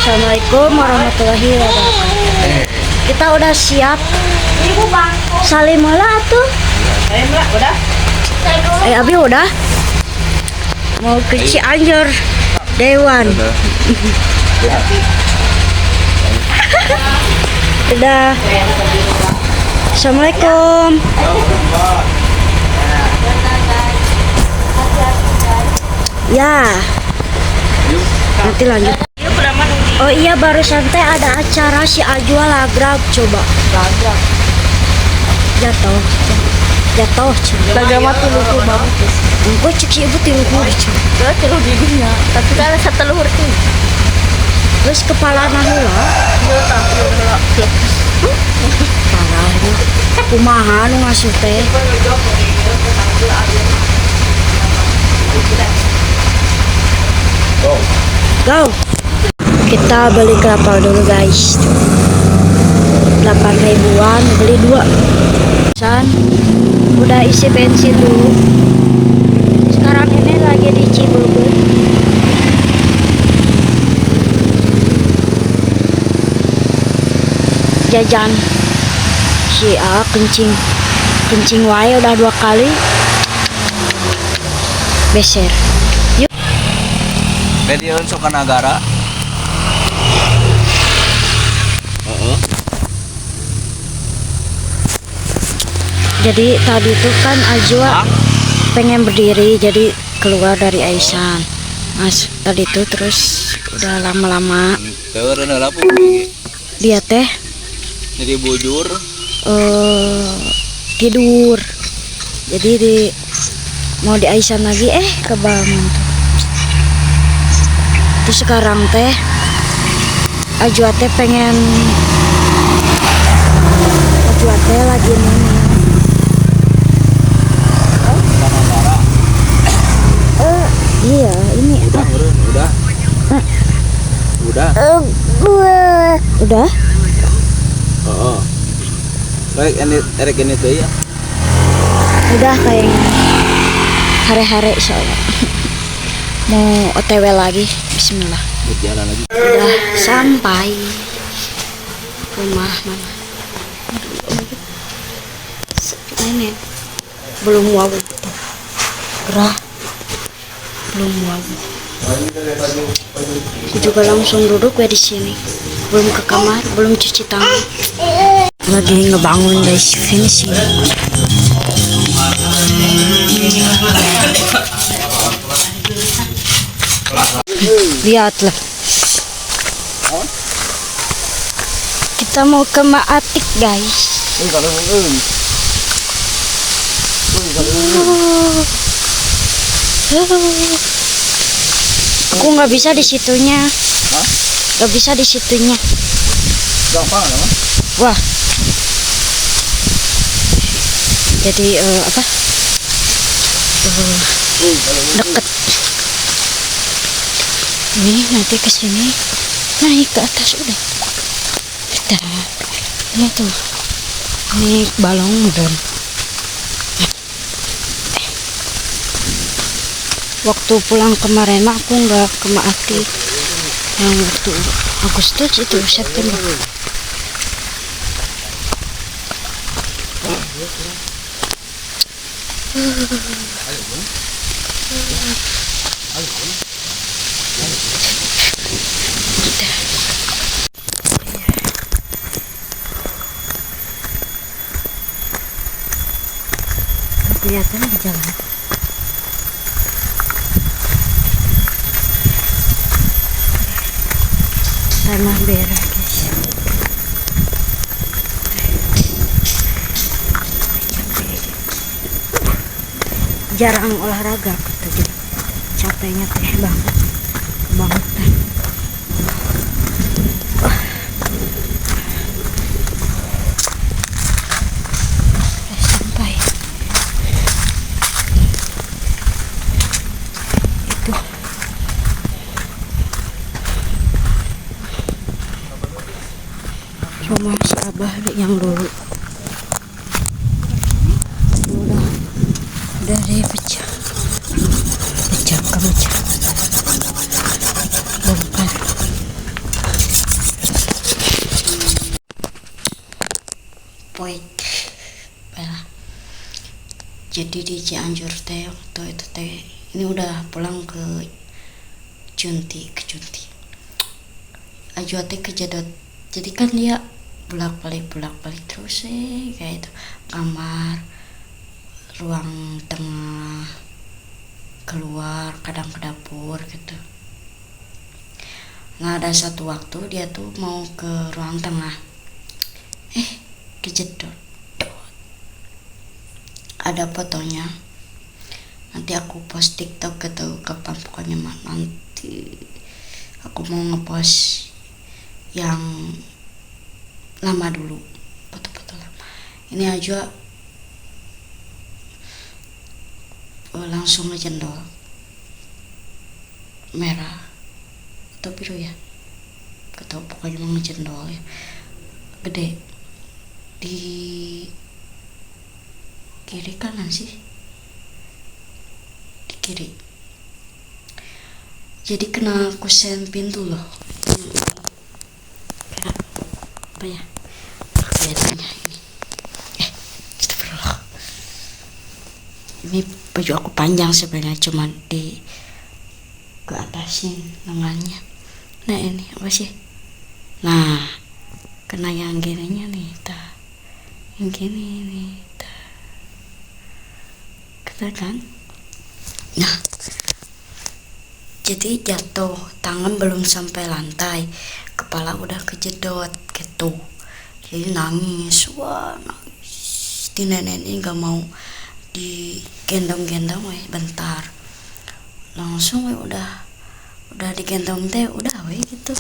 Assalamualaikum warahmatullahi wabarakatuh. Kita udah siap. Salimula tuh. Udah? Abi udah. Mau ke Cianjur Dewan. Udah. Assalamualaikum. Ya. Nanti lanjut. Oh iya, baru santai ada acara si Ajwa lagrag, coba. Lagrag. Jatuh. Lagrag mah tuh lucu banget. Engko cek si ibu tilu huri, coba. Tilu giginya. Tapi kan satu luhur tuh. Terus kepala nahula. Parahnya. Kumaha nu ngasuh teh. Go. Kita beli kelapa dulu guys. 8 ribuan beli 2. Udah isi bensin dulu. Sekarang ini lagi di Cibubur. Jajan si A kencing wae udah 2 kali beser. Yuk. Medion Sukanagara. Jadi tadi tuh kan Ajwa pengen berdiri, jadi keluar dari Aisan. Mas tadi tuh terus udah lama-lama dia teh Jadi bujur. tidur. Jadi mau di Aisan lagi kebangun tuh. Terus sekarang teh Ajwa teh pengen Ajwa teh lagi nanya. Iya, ini Udah. udah. Baik, ini tuh ya. Udah kayaknya. Hari-hari insyaallah. Mau OTW lagi. Bismillah. Berjalan lagi. Udah sampai rumah mama. Ini belum wow. Gerah. Belum wow. Aku juga langsung duduk di sini. Belum ke kamar, belum cuci tangan. Lagi ngebangun guys, finishing. Lihatlah. Kita mau ke Maatik guys. Aku nggak bisa di situnya. Nggak bisa di situnya. Gampang ya, Wah. Jadi apa? Deket. Ini nanti ke sini naik ke atas udah. Ini tuh. Ini balong modern. Waktu pulang kemarin aku nggak ke Maatik. Yang waktu Agustus itu September. Kelihatan di jalan. Tanah merah guys. Jarang olahraga tadi. Capeknya teh banget. Sampai itu rumah si Abah yang dulu udah pecah ke pecah bongkar. poek baiklah. Jadi di Cianjur teh waktu itu teh ini udah pulang ke Junti Ajwa teh kejedot. Jadi kan dia bolak balik terus kayak itu, kamar, ruang tengah, keluar, kadang ke dapur gitu. Nah ada satu waktu dia tuh mau ke ruang tengah, kejedot. Ada fotonya, nanti aku post TikTok gitu kapan pokoknya mah. Nanti aku mau ngepost yang lama dulu, foto-foto lama. Ini aja langsung ngejendol, merah atau biru ya, atau pokoknya mau ngejendol ya, gede di kiri kanan sih, di kiri. Jadi kena kusen pintu loh. Kena apa ya? Kelihatannya ini. Astagfirullah. Ini baju aku panjang sebenarnya, cuman di ke atasnya lengannya. Nah ini apa sih? Nah kena yang gininya nih, yang gini nih, kena kan? Nah jadi jatuh, tangan belum sampai lantai, kepala udah kejedot gitu. Jadi nangis, di nenek ini gak mau digendong-gendong bentar, langsung udah digendong teh udah gitu,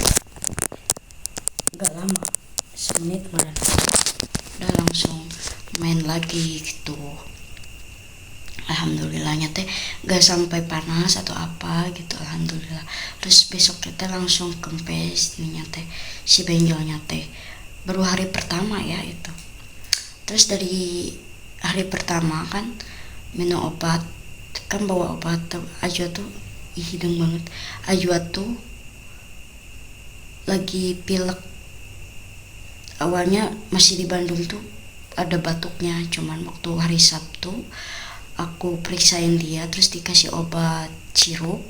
gak lama, semenit malah udah langsung main lagi gitu. Alhamdulillahnya teh gak sampai panas atau apa gitu, alhamdulillah. Terus besok kita langsung kempes ininya teh, si benjolnya teh baru hari pertama ya itu. Terus dari hari pertama kan minum obat, kan bawa obat tuh. Ajwa tuh hidung banget, Ajwa tuh lagi pilek. Awalnya masih di Bandung tuh ada batuknya, cuman waktu hari Sabtu aku periksain dia, terus dikasih obat sirup,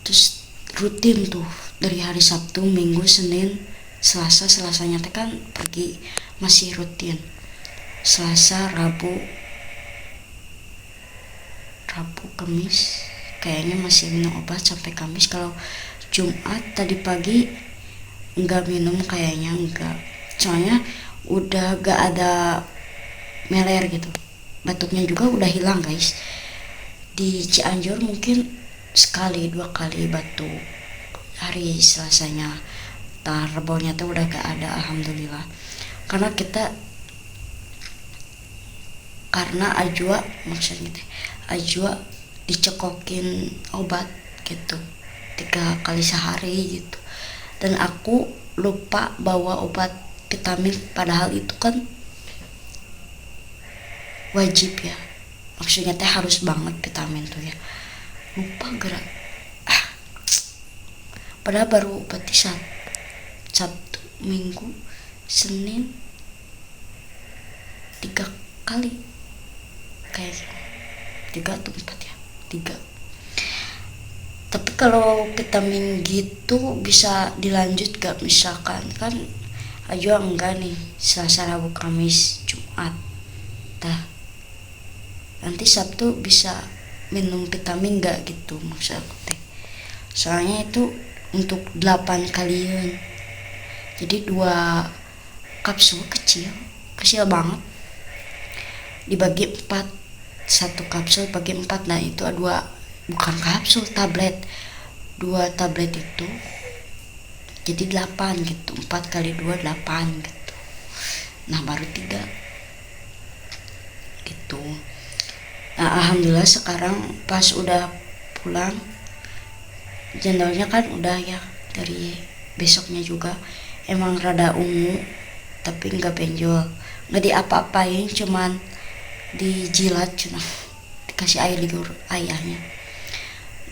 terus rutin tuh dari hari Sabtu, Minggu, Senin, Selasa. Selasanya teh kan pergi, masih rutin. Selasa, Rabu, Kamis kayaknya masih minum obat sampai Kamis. Kalau Jumat tadi pagi enggak minum, kayaknya enggak, soalnya udah gak ada meler gitu. Batuknya juga udah hilang guys. Di Cianjur mungkin sekali 2 kali batuk, hari Selasanya. Rebonya tuh udah gak ada, alhamdulillah. Karena Ajwa dicekokin obat gitu 3 kali sehari gitu, dan aku lupa bawa obat vitamin, padahal itu kan wajib ya, maksudnya teh harus banget vitamin tuh ya, lupa gerak. Padahal baru berarti Sabtu, Minggu, Senin 3 kali kayak 3 atau 4 ya, 3. Tapi kalau vitamin gitu bisa dilanjut gak, misalkan kan Ajwa enggak nih, Selasa, Rabu, Kamis, Jumat, nanti Sabtu bisa minum vitamin gak gitu maksud aku teh. Soalnya itu untuk 8 kalian, jadi 2 kapsul kecil banget, dibagi 4, 1 kapsul bagi 4. Nah itu 2, bukan kapsul, tablet, 2 tablet itu jadi 8 gitu, 4 kali 2 8 gitu. Nah baru 3 gitu. Nah alhamdulillah sekarang pas udah pulang, jendolnya kan udah ya, dari besoknya juga emang rada ungu, tapi nggak benjol, nggak diapa-apain, cuman dijilat, cuma dikasih air liur ayahnya.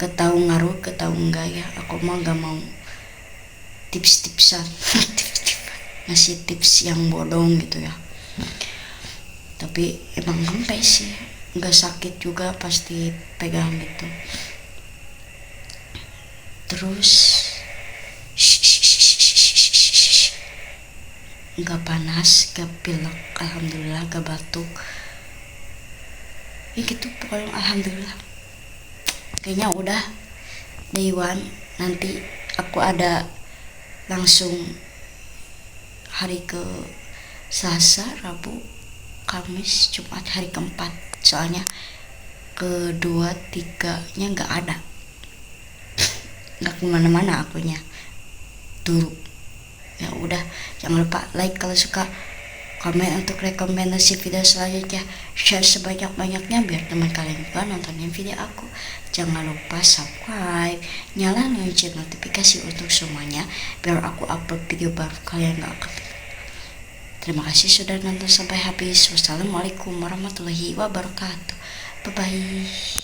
Gak tahu ngaruh, gak tahu enggak ya, aku mah nggak mau tips-tipsan ngasih tips yang bodong gitu ya. Tapi emang kempes sih, nggak sakit juga pasti pegang gitu. Terus nggak panas, nggak pilek, alhamdulillah, nggak batuk. Ya gitu pokoknya, alhamdulillah. Kayaknya udah day one. Nanti aku ada langsung hari ke Selasa, Rabu, Kamis, Jumat, hari keempat. Soalnya kedua tiganya nggak ada, nggak kemana-mana akunya dulu. Ya udah, jangan lupa like kalau suka, komen untuk rekomendasi video selanjutnya, share sebanyak-banyaknya biar teman kalian juga nontonin video aku. Jangan lupa subscribe, nyalain lonceng notifikasi untuk semuanya biar aku upload video baru kalian gak ketinggalan. Terima kasih sudah nonton sampai habis. Wassalamualaikum warahmatullahi wabarakatuh. Bye bye.